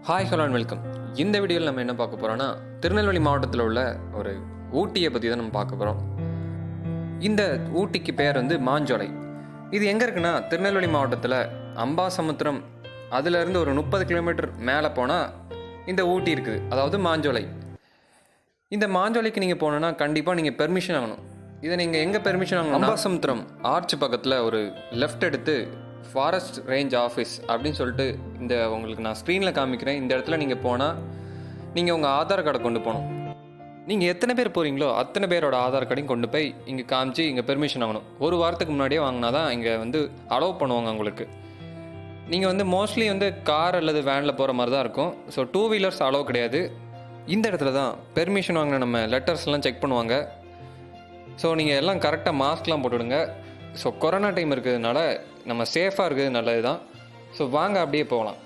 Hi hello and welcome. இந்த வீடியோவில் நம்ம என்ன பார்க்க போகிறோன்னா, திருநெல்வேலி மாவட்டத்தில் உள்ள ஒரு ஊட்டியை பற்றி தான் நம்ம பார்க்க போகிறோம். இந்த ஊட்டிக்கு பேர் வந்து மாஞ்சோலை. இது எங்கே இருக்குன்னா, திருநெல்வேலி மாவட்டத்தில் அம்பாசமுத்திரம் அதிலேருந்து ஒரு 30 கிலோமீட்டர் மேலே போனால் இந்த ஊட்டி இருக்குது, அதாவது மாஞ்சோலை. இந்த மாஞ்சோலைக்கு நீங்கள் போனோன்னா கண்டிப்பாக நீங்கள் பெர்மிஷன் ஆகணும். இதை நீங்கள் எங்கே பெர்மிஷன் ஆகணும்? அம்பாசமுத்திரம் ஆர்ச் பக்கத்தில் ஒரு லெஃப்ட் எடுத்து ஃபாரஸ்ட் ரேஞ்ச் ஆஃபீஸ் அப்படின்னு சொல்லிட்டு இந்த உங்களுக்கு நான் ஸ்க்ரீனில் காமிக்கிறேன். இந்த இடத்துல நீங்கள் போனால் நீங்கள் உங்கள் ஆதார் கார்டை கொண்டு போகணும். நீங்கள் எத்தனை பேர் போகிறீங்களோ அத்தனை பேரோட ஆதார் கார்டையும் கொண்டு போய் இங்கே காமிச்சு இங்கே பெர்மிஷன் ஆகணும். ஒரு வாரத்துக்கு முன்னாடியே வாங்கினா தான் இங்கே வந்து அலோவ் பண்ணுவாங்க உங்களுக்கு. நீங்கள் வந்து மோஸ்ட்லி வந்து கார் அல்லது வேனில் போகிற மாதிரி தான் இருக்கும். ஸோ 2 வீலர்ஸ் அலோவ் கிடையாது. இந்த இடத்துல தான் பெர்மிஷன் வாங்கின நம்ம லெட்டர்ஸ்லாம் செக் பண்ணுவாங்க. ஸோ நீங்கள் எல்லாம் கரெக்டாக மாஸ்க்லாம் போட்டுவிடுங்க. ஸோ கொரோனா டைம் இருக்கிறதுனால நம்ம சேஃபாக இருக்கிறது நல்லது தான். ஸோ வாங்க அப்படியே போகலாம்.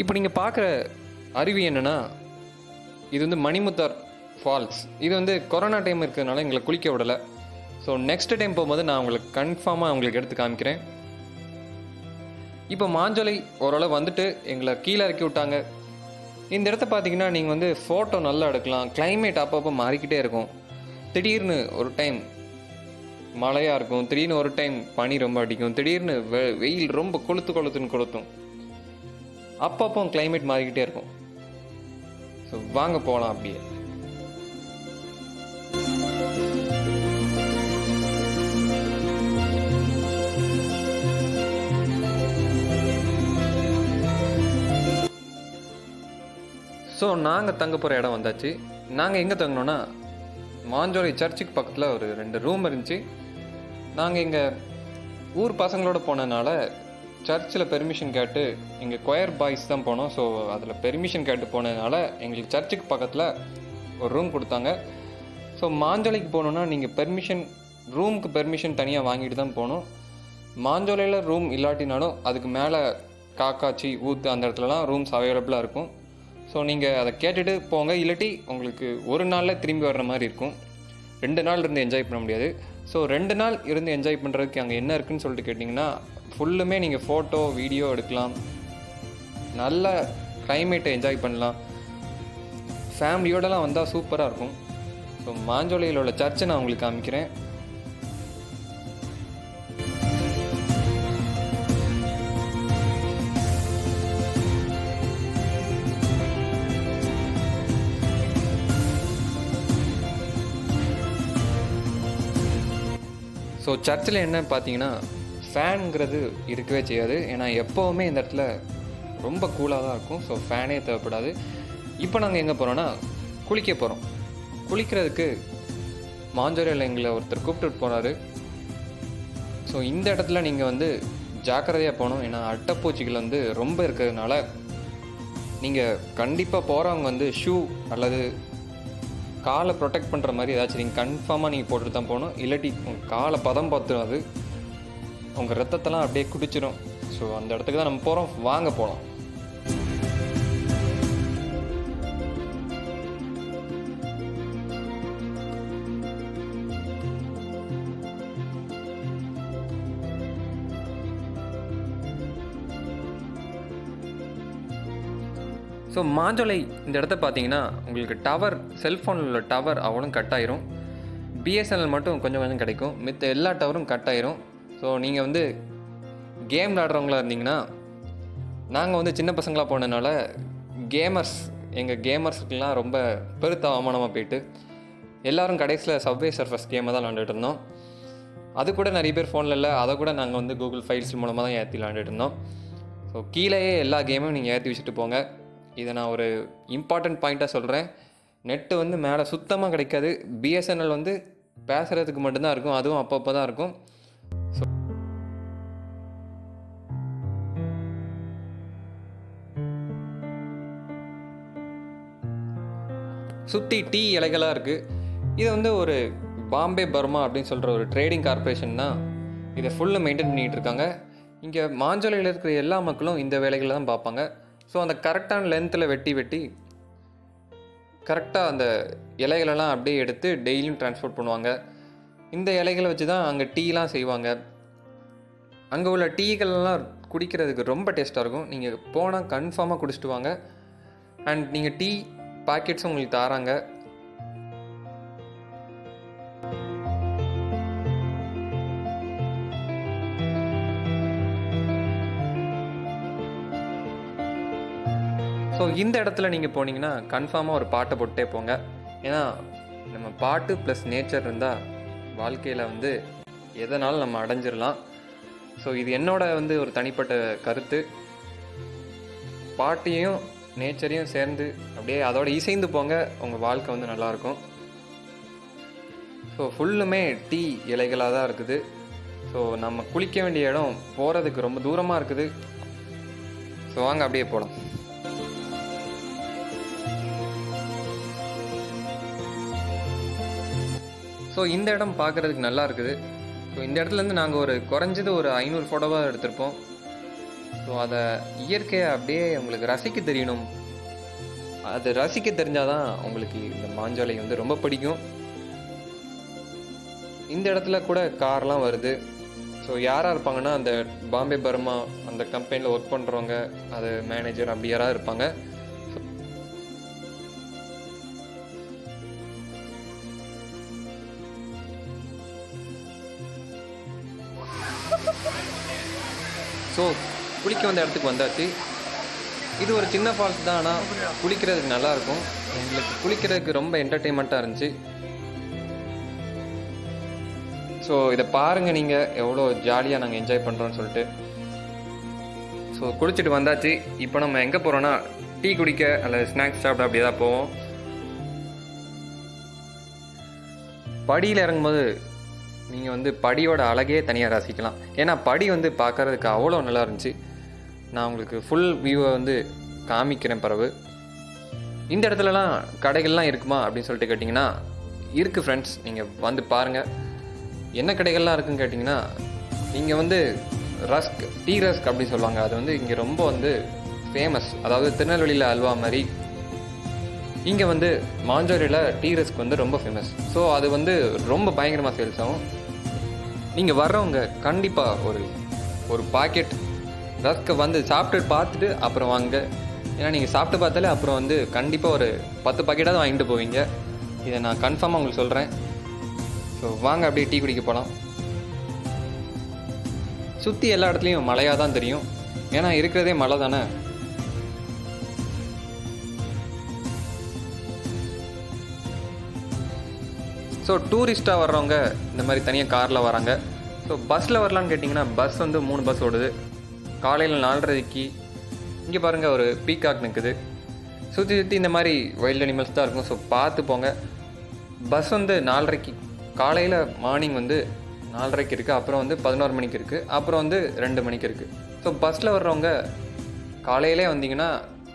இப்போ நீங்கள் பார்க்குற அருவி என்னென்னா, இது வந்து மணிமுத்தார் ஃபால்ஸ். இது வந்து கொரோனா டைம் இருக்கிறதுனால எங்களை குளிக்க விடலை. ஸோ நெக்ஸ்ட் டைம் போகும்போது நான் உங்களுக்கு கன்ஃபார்மாக உங்களுக்கு எடுத்து காமிக்கிறேன். இப்போ மாஞ்சோலை ஓரளவு வந்துட்டு எங்களை கீழே இறக்கி விட்டாங்க. இந்த இடத்த பார்த்தீங்கன்னா நீங்கள் வந்து ஃபோட்டோ நல்லா எடுக்கலாம். கிளைமேட் அப்பப்போ மாறிக்கிட்டே இருக்கும். திடீர்னு ஒரு டைம் மழையாக இருக்கும், திடீர்னு ஒரு டைம் பனி ரொம்ப அடிக்கும், திடீர்னு வெயில் ரொம்ப கொளுத்தும். அப்பப்போ கிளைமேட் மாறிக்கிட்டே இருக்கும். ஸோ வாங்க போகலாம் அப்படியே. ஸோ நாங்கள் தங்க போகிற இடம் வந்தாச்சு. நாங்கள் எங்கே தங்கினோன்னா, மாஞ்சோலை சர்ச்சுக்கு பக்கத்தில் ஒரு 2 ரூம் இருந்துச்சு. நாங்கள் எங்கள் ஊர் பசங்களோட போனதுனால சர்ச்சில் பெர்மிஷன் கேட்டு எங்கள் கொயர் பாய்ஸ் தான் போனோம். ஸோ அதில் பெர்மிஷன் கேட்டு போனதுனால எங்களுக்கு சர்ச்சுக்கு பக்கத்தில் ஒரு ரூம் கொடுத்தாங்க. ஸோ மாஞ்சோலைக்கு போகணுன்னா நீங்கள் ரூமுக்கு பெர்மிஷன் தனியாக வாங்கிட்டு தான் போகணும். மாஞ்சோலையில் ரூம் இல்லாட்டினாலும் அதுக்கு மேலே காக்காச்சி ஊத்து அந்த இடத்துலலாம் ரூம்ஸ் அவைலபிளாக இருக்கும். ஸோ நீங்கள் அதை கேட்டுட்டு போங்க. இல்லாட்டி உங்களுக்கு ஒரு நாளில் திரும்பி வர்ற மாதிரி இருக்கும். 2 நாள் இருந்து என்ஜாய் பண்ண முடியாது. ஸோ 2 நாள் இருந்து என்ஜாய் பண்ணுறதுக்கு அங்கே என்ன இருக்குதுன்னு சொல்லிட்டு கேட்டிங்கன்னா, ஃபுல்லுமே நீங்கள் ஃபோட்டோ வீடியோ எடுக்கலாம், நல்ல கிளைமேட்டை என்ஜாய் பண்ணலாம். ஃபேமிலியோடலாம் வந்தால் சூப்பராக இருக்கும். ஸோ மாஞ்சோலையில் உள்ள சர்ச்சை நான் உங்களுக்கு காமிக்கிறேன். ஸோ சர்ச்சில் என்ன பார்த்தீங்கன்னா, ஃபேனுங்கிறது இருக்கவே செய்யாது. ஏன்னா எப்போவுமே இந்த இடத்துல ரொம்ப கூலாக தான் இருக்கும். ஸோ ஃபேனே தேவைப்படாது. இப்போ நாங்கள் எங்கே போகிறோன்னா, குளிக்க போகிறோம். குளிக்கிறதுக்கு மாஞ்சோலையில் எங்களை ஒருத்தர் கூப்பிட்டுட்டு போகிறாரு. ஸோ இந்த இடத்துல நீங்கள் வந்து ஜாக்கிரதையாக போகணும். ஏன்னா அட்டைப்பூச்சிகள் வந்து ரொம்ப இருக்கிறதுனால நீங்கள் கண்டிப்பாக போகிறவங்க வந்து ஷூ அல்லது காலை ப்ரொடெக்ட் பண்ணுற மாதிரி ஏதாச்சும் நீங்கள் கன்ஃபார்மாக நீங்கள் போட்டுட்டு தான் போகணும். இல்லாட்டி உங்கள் காலை பதம் பார்த்துடும், அது உங்கள் ரத்தத்தெல்லாம் அப்படியே குடிச்சிடும். ஸோ அந்த இடத்துக்கு தான் நம்ம போகிறோம். வாங்க போகலாம். ஸோ மாஞ்சோலை இந்த இடத்த பார்த்தீங்கன்னா, உங்களுக்கு டவர், செல்ஃபோனில் உள்ள டவர் அவ்வளோ கட் ஆயிரும். பிஎஸ்என்எல் மட்டும் கொஞ்சம் கிடைக்கும். மித்த எல்லா டவரும் கட் ஆயிரும். ஸோ நீங்கள் வந்து கேம் விளாடுறவங்களா இருந்தீங்கன்னா, நாங்கள் வந்து சின்ன பசங்களாக போனதுனால எங்கள் கேமர்ஸுக்கெல்லாம் ரொம்ப பெருத்த அவமானமாக போயிட்டு எல்லோரும் கடைசியில் சப்வே சர்ஃபஸ் கேமை தான் விளாண்டுட்டு இருந்தோம். அது கூட நிறைய பேர் ஃபோனில் இல்லை, அதை கூட நாங்கள் வந்து கூகுள் ஃபைல்ஸ் மூலமாக தான் ஏற்றி விளாண்டுட்டு இருந்தோம். ஸோ கீழேயே எல்லா கேமும் நீங்கள் ஏற்றி வச்சுட்டு போங்க. இதை நான் ஒரு இம்பார்ட்டண்ட் பாயிண்ட்டாக சொல்கிறேன். நெட்டு வந்து மேலே சுத்தமாக கிடைக்காது. பிஎஸ்என்எல் வந்து பேசுகிறதுக்கு மட்டும்தான் இருக்கும், அதுவும் அப்பப்போ தான் இருக்கும். ஸோ சுற்றி டீ இலைகளாக இருக்குது. இது வந்து ஒரு பாம்பே பர்மா அப்படின்னு சொல்கிற ஒரு ட்ரேடிங் கார்பரேஷன் தான் இதை ஃபுல்லாக மெயின்டைன் பண்ணிகிட்டு இருக்காங்க. இங்கே மாஞ்சோலையில் இருக்கிற எல்லா மக்களும் இந்த வேலைகளை தான் பார்ப்பாங்க. ஸோ அந்த கரெக்டான லென்த்தில் வெட்டி வெட்டி கரெக்டாக அந்த இலைகளெல்லாம் அப்படியே எடுத்து டெய்லியும் டிரான்ஸ்போர்ட் பண்ணுவாங்க. இந்த இலைகளை வச்சு தான் அங்கே டீலாம் செய்வாங்க. அங்கே உள்ள டீகள்லாம் குடிக்கிறதுக்கு ரொம்ப டேஸ்ட்டாக இருக்கும். நீங்கள் போனால் கன்ஃபார்மாக குடிச்சிட்டு வாங்க. அண்ட் நீங்கள் டீ பாக்கெட்ஸும் உங்களுக்கு தராங்க. ஸோ இந்த இடத்துல நீங்கள் போனீங்கன்னா கன்ஃபார்மாக ஒரு பாட்டை போட்டே போங்க. ஏன்னா நம்ம பாட்டு ப்ளஸ் நேச்சர் இருந்தால் வாழ்க்கையில் வந்து எதனாலும் நம்ம அடைஞ்சிடலாம். ஸோ இது என்னோட வந்து ஒரு தனிப்பட்ட கருத்து. பாட்டையும் நேச்சரையும் சேர்ந்து அப்படியே அதோட இசைந்து போங்க, உங்கள் வாழ்க்கை வந்து நல்லாயிருக்கும். ஸோ ஃபுல்லுமே டீ இலைகளாக தான் இருக்குது. ஸோ நம்ம குளிக்க வேண்டிய இடம் போகிறதுக்கு ரொம்ப தூரமாக இருக்குது. ஸோ வாங்க அப்படியே போகலாம். ஸோ இந்த இடம் பார்க்குறதுக்கு நல்லா இருக்குது. ஸோ இந்த இடத்துலேருந்து நாங்கள் குறைஞ்சது ஒரு 500 ஃபோட்டோவாக எடுத்திருப்போம். ஸோ அதை இயற்கையை அப்படியே உங்களுக்கு ரசிக்க தெரியணும். அது ரசிக்க தெரிஞ்சால் தான் உங்களுக்கு இந்த மாஞ்சோலை வந்து ரொம்ப பிடிக்கும். இந்த இடத்துல கூட கார்லாம் வருது. ஸோ யாராக இருப்பாங்கன்னா அந்த பாம்பே பர்மா அந்த கம்பெனியில் ஒர்க் பண்ணுறவங்க, அது மேனேஜர் அப்படி யாராவது இருப்பாங்க. ஸோ குளிக்க வந்த இடத்துக்கு வந்தாச்சு. இது ஒரு சின்ன ஃபால்ஸ் தான், ஆனால் குளிக்கிறதுக்கு நல்லாயிருக்கும். எங்களுக்கு குளிக்கிறதுக்கு ரொம்ப என்டர்டெயின்மெண்ட்டாக இருந்துச்சு. ஸோ இதை பாருங்கள் நீங்கள் எவ்வளோ ஜாலியாக நாங்கள் என்ஜாய் பண்ணுறோன்னு சொல்லிட்டு. ஸோ குளிச்சுட்டு வந்தாச்சு. இப்போ நம்ம எங்கே போகிறோன்னா டீ குடிக்க அல்லது ஸ்நாக்ஸ் சாப்பிட அப்படியே தான் போவோம். படியில் இறங்கும்போது நீங்கள் வந்து படியோட அழகே தனியாக ரசிக்கலாம். ஏன்னா படி வந்து பார்க்குறதுக்கு அவ்வளோ நல்லா இருந்துச்சு. நான் உங்களுக்கு ஃபுல் வியூவை வந்து காமிக்கிறேன் பிறகு. இந்த இடத்துலலாம் கடைகள்லாம் இருக்குமா அப்படின்னு சொல்லிட்டு கேட்டிங்கன்னா இருக்குது ஃப்ரெண்ட்ஸ். நீங்கள் வந்து பாருங்கள் என்ன கடைகள்லாம் இருக்குதுன்னு கேட்டிங்கன்னா, நீங்கள் வந்து ரஸ்க், டீ ரஸ்க் அப்படின்னு சொல்லுவாங்க. அது வந்து இங்கே ரொம்ப வந்து ஃபேமஸ். அதாவது திருநெல்வேலியில் அல்வா மாதிரி இங்கே வந்து மாஞ்சோரியில் டீ ரஸ்க் வந்து ரொம்ப ஃபேமஸ். ஸோ அது வந்து ரொம்ப பயங்கரமாக சேல்ஸ் ஆகும். நீங்கள் வர்றவங்க கண்டிப்பாக ஒரு பாக்கெட் ரஸ்க்கை வந்து சாப்பிட்டு பார்த்துட்டு அப்புறம் வாங்க. ஏன்னா நீங்கள் சாப்பிட்டு பார்த்தாலே அப்புறம் வந்து கண்டிப்பாக ஒரு 10 பாக்கெட்டாவது வாங்கிட்டு போவீங்க. இதை நான் கன்ஃபார்மாக உங்களுக்கு சொல்கிறேன். ஸோ வாங்க அப்படியே டீ குடிக்க போகலாம். சுற்றி எல்லா இடத்துலையும் மழையாக தான் தெரியும். ஏன்னா இருக்கிறதே மழை தானே. ஸோ டூரிஸ்ட்டாக வர்றவங்க இந்த மாதிரி தனியாக காரில் வராங்க. ஸோ பஸ்ஸில் வரலான்னு கேட்டிங்கன்னா பஸ் வந்து 3 பஸ் ஓடுது. காலையில் 4:30க்கு இங்கே பாருங்கள் ஒரு பீகாக் நிற்குது. சுற்றி இந்த மாதிரி வைல்ட் அனிமல்ஸ் தான் இருக்கும். ஸோ பார்த்து போங்க. பஸ் வந்து 4:30க்கு காலையில் மார்னிங் வந்து 4:30க்கு இருக்குது. அப்புறம் வந்து 11 மணிக்கு இருக்குது. அப்புறம் வந்து 2 மணிக்கு இருக்குது. ஸோ பஸ்ஸில் வர்றவங்க காலையிலே வந்தீங்கன்னா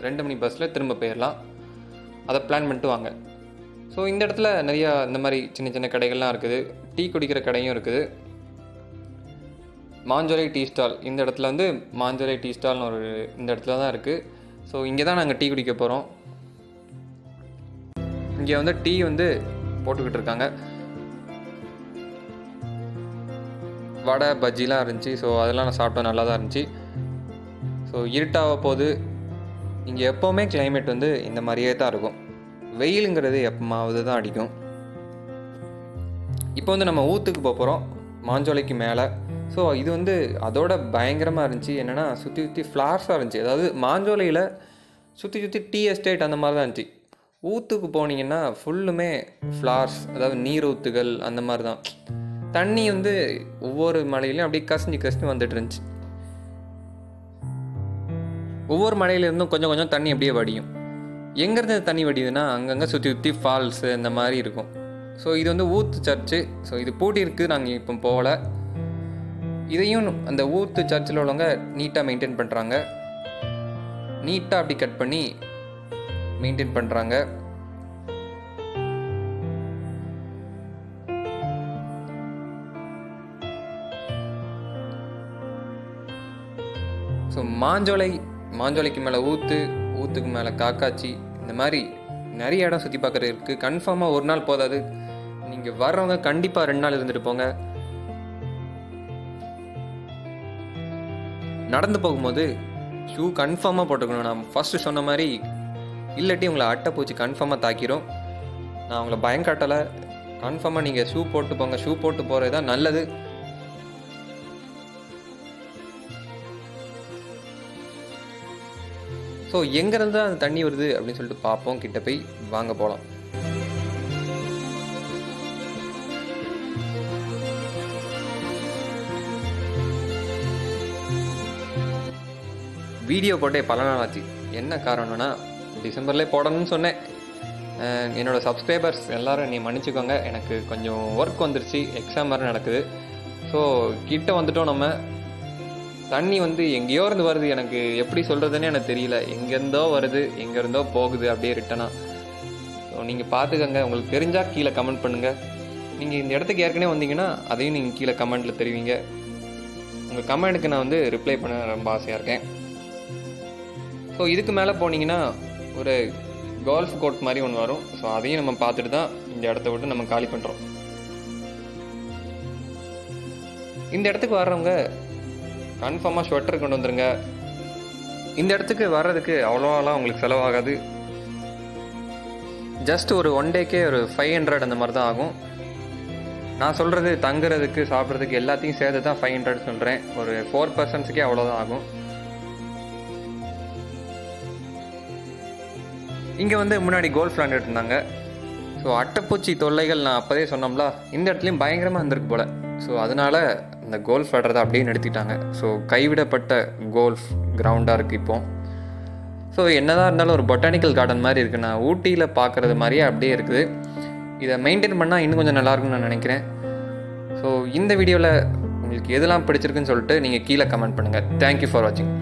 2 மணி பஸ்ஸில் திரும்ப போயிடலாம். அதை பிளான் பண்ணிட்டு வாங்க. ஸோ இந்த இடத்துல நிறையா இந்த மாதிரி சின்ன சின்ன கடைகள்லாம் இருக்குது. டீ குடிக்கிற கடையும் இருக்குது. மாஞ்சோலை டீ ஸ்டால், இந்த இடத்துல வந்து மாஞ்சோலை டீ ஸ்டால்னு ஒரு இந்த இடத்துல தான் இருக்குது. ஸோ இங்கே தான் நாங்கள் டீ குடிக்க போகிறோம். இங்கே வந்து டீ வந்து போட்டுக்கிட்டு இருக்காங்க. வடை பஜ்ஜிலாம் இருந்துச்சு. ஸோ அதெல்லாம் நான் சாப்பிட்டோம், நல்லா தான் இருந்துச்சு. ஸோ இருட்டாக போது இங்கே எப்போவுமே கிளைமேட் வந்து இந்த மாதிரியே தான் இருக்கும். வெயிலுங்கிறது எப்போமாவது தான் அடிக்கும். இப்போ வந்து நம்ம ஊத்துக்கு போகிறோம், மாஞ்சோலைக்கு மேலே. ஸோ இது வந்து அதோட பயங்கரமாக இருந்துச்சு. என்னென்னா சுற்றி ஃப்ளார்ஸாக இருந்துச்சு. அதாவது மாஞ்சோலையில் சுற்றி டீ எஸ்டேட் அந்த மாதிரி தான் இருந்துச்சு. ஊத்துக்கு போனீங்கன்னா ஃபுல்லுமே ஃப்ளார்ஸ், அதாவது நீர் ஊத்துகள் அந்த மாதிரி தான். தண்ணி வந்து ஒவ்வொரு மலையிலையும் அப்படியே கசிஞ்சு வந்துட்டு இருந்துச்சு. ஒவ்வொரு மலையிலேருந்தும் கொஞ்சம் கொஞ்சம் தண்ணி அப்படியே வடியும். எங்கேருந்து தண்ணி வடியுதுன்னா அங்கங்கே சுற்றி ஃபால்ஸு இந்த மாதிரி இருக்கும். ஸோ இது வந்து ஊத்து சர்ச்சு. ஸோ இது பூட்டி இருக்குது, நாங்கள் இப்போ போகல. இதையும் அந்த ஊத்து சர்ச்சில் உள்ளவங்க நீட்டாக மெயின்டைன் பண்ணுறாங்க. நீட்டாக அப்படி கட் பண்ணி மெயின்டைன் பண்ணுறாங்க. ஸோ மாஞ்சோலை மாஞ்சோலைக்கு மேலே ஊத்துக்கு மேலே காக்காச்சி, இந்த மாதிரி நிறைய இடம் சுற்றி பார்க்குறது இருக்குது. கன்ஃபார்மாக ஒரு நாள் போதாது, நீங்கள் வர்றவங்க கண்டிப்பாக 2 நாள் இருந்துட்டு போங்க. நடந்து போகும்போது ஷூ கன்ஃபார்மாக போட்டுக்கணும். நான் ஃபஸ்ட்டு சொன்ன மாதிரி, இல்லாட்டி உங்களை அட்டைப்பூச்சி கன்ஃபார்மாக தாக்கிரும். நான் உங்களை பயம் காட்டலை, கன்ஃபார்மாக நீங்கள் ஷூ போட்டு போங்க. ஷூ போட்டு போகிறது தான் நல்லது. ஸோ எங்கேருந்து தான் அந்த தண்ணி வருது அப்படின்னு சொல்லிட்டு பார்ப்போம். கிட்ட போய் வாங்க போகலாம். வீடியோ போட்டே பல நாள் ஆச்சு. என்ன காரணம்னா, டிசம்பர்லேயே போடணும்னு சொன்னேன். என்னோடய சப்ஸ்கிரைபர்ஸ் எல்லோரும் நீ மன்னிச்சுக்கோங்க, எனக்கு கொஞ்சம் ஒர்க் வந்துருச்சு, எக்ஸாம் மாதிரி நடக்குது. ஸோ கிட்ட வந்துட்டோம். நம்ம தண்ணி எங்கேயோ இருந்து வருது, எனக்கு எப்படி சொல்கிறதுன்னு எனக்கு தெரியல. எங்கேருந்தோ வருது, எங்கேருந்தோ போகுது, அப்படியே ரிட்டனாக. ஸோ நீங்கள் பார்த்துக்கங்க. உங்களுக்கு தெரிஞ்சால் கீழே கமெண்ட் பண்ணுங்கள். நீங்கள் இந்த இடத்துக்கு ஏற்கனவே வந்தீங்கன்னா அதையும் நீங்கள் கீழே கமெண்ட்டில் தெரிவிங்க. உங்கள் கமெண்ட்டுக்கு நான் ரிப்ளை பண்ண ரொம்ப ஆசையாக இருக்கேன். ஸோ இதுக்கு மேலே போனீங்கன்னா ஒரு கோல்ஃப் கோர்ட் மாதிரி ஒன்று வரும். ஸோ அதையும் நம்ம பார்த்துட்டு தான் இந்த இடத்த விட்டு நம்ம காலி பண்ணுறோம். இந்த இடத்துக்கு வர்றவங்க கன்ஃபார்மாக ஸ்வெட்டர் கொண்டு வந்துருங்க. இந்த இடத்துக்கு வர்றதுக்கு அவ்வளோலாம் உங்களுக்கு செலவாகாது. ஜஸ்ட் ஒரு 1 டேக்கே ஒரு 500 அந்த மாதிரி தான் ஆகும். நான் சொல்கிறது தங்குறதுக்கு சாப்பிட்றதுக்கு எல்லாத்தையும் சேர்த்து தான் 500 சொல்கிறேன். ஒரு 4 பர்சன்ஸுக்கே அவ்வளோதான் ஆகும். இங்கே முன்னாடி கோல்ஃப் விளாண்டுட்டு இருந்தாங்க. ஸோ அட்டைப்பூச்சி தொல்லைகள் நான் அப்போதே சொன்னோம்ல, இந்த இடத்துலையும் பயங்கரமாக இருந்திருக்கு போல். ஸோ அதனால் இந்த கோல்ஃப் விளாடுறதை அப்படியே நிறுத்திட்டாங்க. ஸோ கைவிடப்பட்ட கோல்ஃப் கிரவுண்டாக இருக்குது இப்போ. ஸோ என்னதான் இருந்தாலும் ஒரு பொட்டானிக்கல் கார்டன் மாதிரி இருக்குது. நான் ஊட்டியில் பார்க்குறது மாதிரியே அப்படியே இருக்குது. இதை மெயின்டைன் பண்ணால் இன்னும் கொஞ்சம் நல்லாயிருக்கும்னு நான் நினைக்கிறேன். ஸோ இந்த வீடியோவில் உங்களுக்கு எதெல்லாம் பிடிச்சிருக்குன்னு சொல்லிட்டு நீங்கள் கீழே கமெண்ட் பண்ணுங்கள். தேங்க்யூ ஃபார் வாட்சிங்.